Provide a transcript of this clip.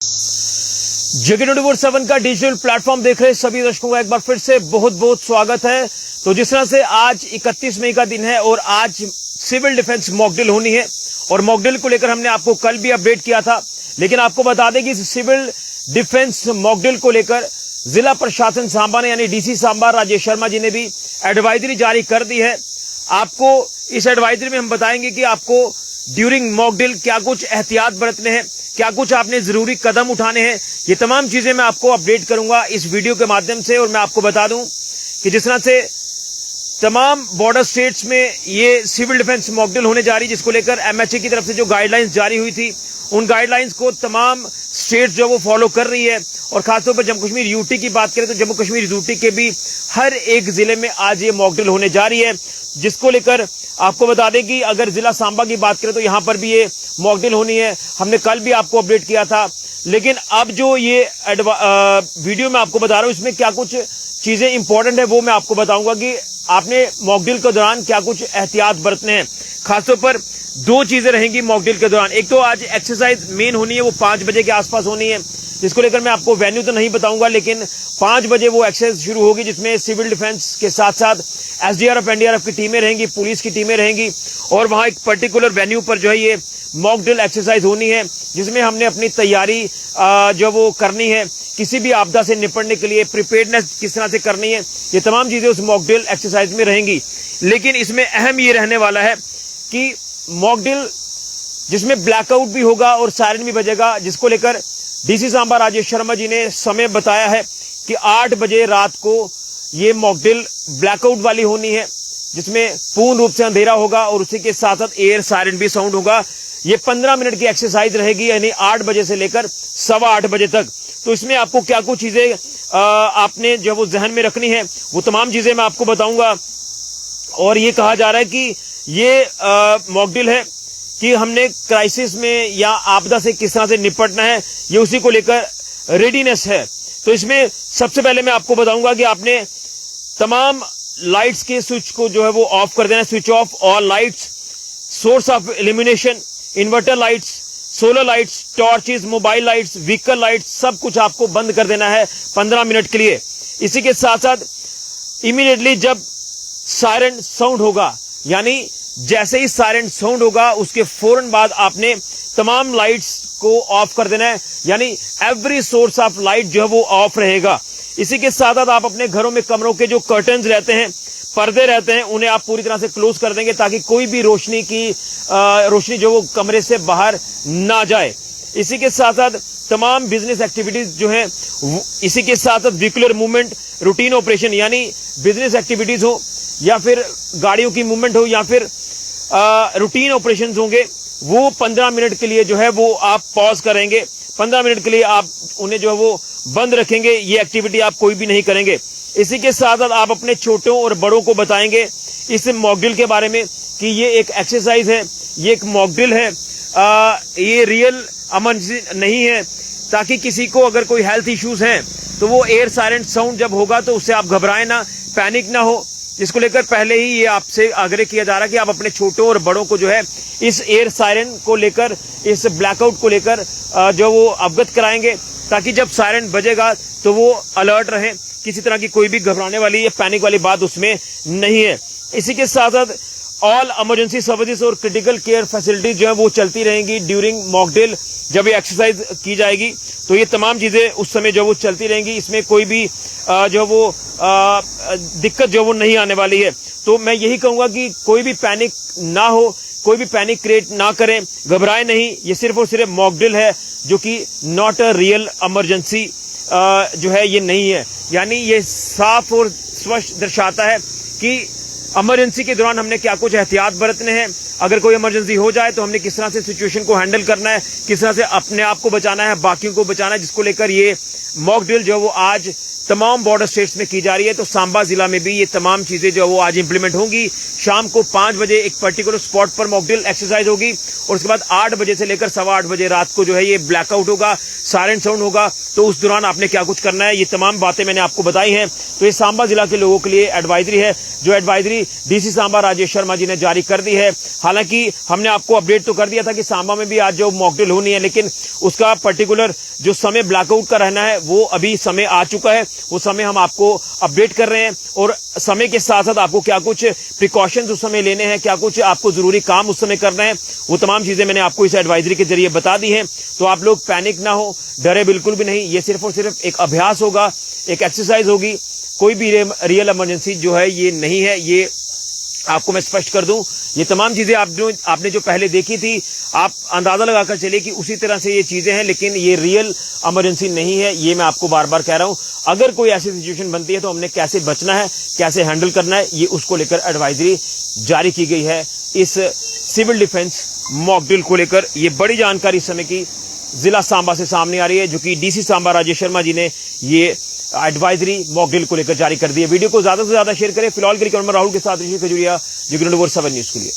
जगह 24/7 का digital platform देख रहे सभी दर्शकों का एक बार फिर से बहुत बहुत स्वागत है। तो जिस तरह से आज 31 मई का दिन है और आज सिविल डिफेंस मॉकड्रिल होनी है और मॉकड्रिल को लेकर हमने आपको कल भी अपडेट किया था, लेकिन आपको बता दें कि सिविल डिफेंस मॉकड्रिल को लेकर जिला प्रशासन सांबा ने यानी डीसी सांबा राजेश शर्मा जी ने भी एडवाइजरी जारी कर दी है। आपको इस एडवाइजरी में हम बताएंगे कि आपको ड्यूरिंग मॉकड्रिल क्या कुछ एहतियात बरतने हैं, क्या कुछ आपने जरूरी कदम उठाने हैं, ये तमाम चीजें मैं आपको अपडेट करूंगा इस वीडियो के माध्यम से। और मैं आपको बता दूं कि जिस तरह से तमाम बॉर्डर स्टेट्स में ये सिविल डिफेंस मॉकड्रिल होने जा रही है, जिसको लेकर एमएचए की तरफ से जो गाइडलाइंस जारी हुई थी, उन गाइडलाइंस को तमाम स्टेट्स जो वो फॉलो कर रही है। और खासतौर पर जम्मू कश्मीर यूटी की बात करें तो जम्मू कश्मीर यूटी के भी हर एक जिले में आज ये मॉकड्रिल होने जा रही है, जिसको लेकर आपको बता दें कि अगर जिला सांबा की बात करें तो यहां पर भी ये मॉकड्रिल होनी है। हमने कल भी आपको अपडेट किया था, लेकिन अब जो ये वीडियो मैं आपको बता रहा हूं इसमें क्या कुछ चीजें इंपॉर्टेंट है वो मैं आपको बताऊंगा कि आपने मॉकड्रिल के दौरान क्या कुछ एहतियात बरतने हैं। खासतौर पर दो चीजें रहेंगी मॉकड्रिल के दौरान। एक तो आज एक्सरसाइज मेन होनी है, वो 5 बजे के आसपास होनी है, जिसको लेकर मैं आपको वेन्यू तो नहीं बताऊंगा, लेकिन 5 बजे वो एक्सरसाइज शुरू होगी, जिसमें सिविल डिफेंस के साथ साथ एसडीआरएफ एनडीआरएफ की टीमें रहेंगी, पुलिस की टीमें रहेंगी और वहां एक पर्टिकुलर वेन्यू पर जो है ये मॉक ड्रिल एक्सरसाइज होनी है, जिसमें हमने अपनी तैयारी जो वो करनी है, किसी भी आपदा से निपटने के लिए प्रिपेयर्डनेस किस तरह से करनी है, ये तमाम चीजें उस मॉक ड्रिल एक्सरसाइज में रहेंगी। लेकिन इसमें अहम ये रहने वाला है कि मॉक ड्रिल जिसमें ब्लैकआउट भी होगा और सायरन भी बजेगा, जिसको लेकर डीसी सांबा राजेश शर्मा जी ने समय बताया है कि 8 बजे रात को ये मॉकड्रिल ब्लैकआउट वाली होनी है, जिसमें पूर्ण रूप से अंधेरा होगा और उसी के साथ साथ एयर सायरन भी साउंड होगा। ये 15 मिनट की एक्सरसाइज रहेगी, यानी 8 बजे से लेकर 8:15 बजे तक। तो इसमें आपको क्या कुछ चीजें आपने जो वो जहन में रखनी है, वो तमाम चीजें मैं आपको बताऊंगा। और ये कहा जा रहा है कि ये मॉकड्रिल है कि हमने क्राइसिस में या आपदा से किस तरह से निपटना है, ये उसी को लेकर रेडीनेस है। तो इसमें सबसे पहले मैं आपको बताऊंगा कि आपने तमाम लाइट्स के स्विच को जो है वो ऑफ कर देना है, switch off all lights, source of illumination, inverter lights, solar lights, torches, mobile lights, vehicle lights, सब कुछ आपको बंद कर देना है 15 मिनट के लिए। इसी के साथ साथ इमीडिएटली जब सायरन साउंड होगा, यानी जैसे ही सायरन साउंड होगा उसके फौरन बाद आपने तमाम लाइट्स को ऑफ कर देना है, यानी एवरी सोर्स ऑफ लाइट जो है वो ऑफ रहेगा। इसी के साथ साथ आप अपने घरों में कमरों के जो कर्टन्स रहते हैं, पर्दे रहते हैं, उन्हें आप पूरी तरह से क्लोज कर देंगे ताकि कोई भी रोशनी जो वो कमरे से बाहर ना जाए। इसी के साथ साथ तमाम बिजनेस एक्टिविटीज जो है, इसी के साथ साथ व्हीकुलर मूवमेंट, रूटीन ऑपरेशन, यानी बिजनेस एक्टिविटीज हो या फिर गाड़ियों की मूवमेंट हो या फिर रूटीन ऑपरेशन होंगे, वो 15 मिनट के लिए जो है वो आप पॉज करेंगे। 15 मिनट के लिए आप उन्हें जो है वो बंद रखेंगे, ये एक्टिविटी आप कोई भी नहीं करेंगे। इसी के साथ साथ आप अपने छोटों और बड़ों को बताएंगे इस मॉकड्रिल के बारे में कि ये एक एक्सरसाइज है, ये एक मॉकड्रिल है, ये रियल इमरजेंसी नहीं है, ताकि किसी को अगर कोई हेल्थ इश्यूज हैं तो वो एयर सायरन साउंड जब होगा तो उससे आप घबराएं ना, पैनिक ना हो। जिसको लेकर पहले ही ये आपसे आग्रह किया जा रहा है कि आप अपने छोटों और बड़ों को जो है इस एयर सायरन को लेकर, इस ब्लैकआउट को लेकर जो वो अवगत कराएंगे, ताकि जब सायरन बजेगा तो वो अलर्ट रहें, किसी तरह की कोई भी घबराने वाली या पैनिक वाली बात उसमें नहीं है। इसी के साथ साथ ऑल इमरजेंसी सर्विसेज और क्रिटिकल केयर फैसिलिटीज जो है वो चलती रहेंगी ड्यूरिंग मॉकड्रिल। जब ये एक्सरसाइज की जाएगी तो ये तमाम चीजें उस समय जो वो चलती रहेंगी, इसमें कोई भी जो वो दिक्कत जो वो नहीं आने वाली है। तो मैं यही कहूंगा कि कोई भी पैनिक ना हो, कोई भी पैनिक क्रिएट ना करें, घबराएं नहीं। ये सिर्फ और सिर्फ मॉकड्रिल है जो कि नॉट अ रियल इमरजेंसी जो है ये नहीं है। यानी ये साफ और स्पष्ट दर्शाता है कि इमरजेंसी के दौरान हमने क्या कुछ एहतियात बरतने हैं, अगर कोई इमरजेंसी हो जाए तो हमने किस तरह से सिचुएशन को हैंडल करना है, किस तरह से अपने आप को बचाना है, बाकियों को बचाना है, जिसको लेकर ये मॉक ड्रिल जो वो आज तमाम बॉर्डर स्टेट्स में की जा रही है। तो सांबा जिला में भी ये तमाम चीजें जो वो आज इंप्लीमेंट होंगी। शाम को 5 बजे एक पर्टिकुलर स्पॉट पर मॉक ड्रिल एक्सरसाइज होगी और उसके बाद 8 बजे से लेकर 8:15 बजे रात को जो है ये ब्लैकआउट होगा, सायरन साउंड होगा। तो उस दौरान आपने क्या कुछ करना है, ये तमाम बातें मैंने आपको बताई हैं। तो ये सांबा जिला के लोगों के लिए एडवाइजरी है, जो एडवाइजरी डीसी सांबा राजेश शर्मा जी ने जारी कर दी है। हालांकि हमने आपको अपडेट तो कर दिया था कि सांबा में भी आज जो मॉकड्रिल होनी है, लेकिन उसका पर्टिकुलर जो समय ब्लैकआउट का रहना है वो अभी समय आ चुका है। वो समय हम आपको अपडेट कर रहे हैं और समय के साथ साथ आपको क्या कुछ प्रिकॉशंस उस समय लेने हैं, क्या कुछ आपको जरूरी काम उस समय करना है, वो तमाम चीजें मैंने आपको इस एडवाइजरी के जरिए बता दी हैं। तो आप लोग पैनिक ना हो, डरे बिल्कुल भी नहीं। ये सिर्फ और सिर्फ एक अभ्यास होगा, एक एक्सरसाइज होगी। कोई भी रियल इमरजेंसी जो है ये नहीं है, ये आपको मैं स्पष्ट कर दूं। ये तमाम चीजें आपने जो पहले देखी थी, आप अंदाजा लगाकर चलिए कि उसी तरह से ये चीजें हैं, लेकिन ये रियल इमरजेंसी नहीं है। ये मैं आपको बार बार कह रहा हूं। अगर कोई ऐसी सिचुएशन बनती है तो हमने कैसे बचना है, कैसे हैंडल करना है, ये उसको लेकर एडवाइजरी जारी की गई है। इस सिविल डिफेंस मॉक ड्रिल को लेकर ये बड़ी जानकारी इस समय की जिला सांबा से सामने आ रही है, जो कि डीसी सांबा राजेश शर्मा जी ने ये एडवाइजरी मॉक ड्रिल को लेकर जारी कर दी है। वीडियो को ज्यादा से ज्यादा शेयर करें। फिलहाल के लिए राहुल के साथ ऋषि खजूरिया, जो 7 न्यूज के लिए।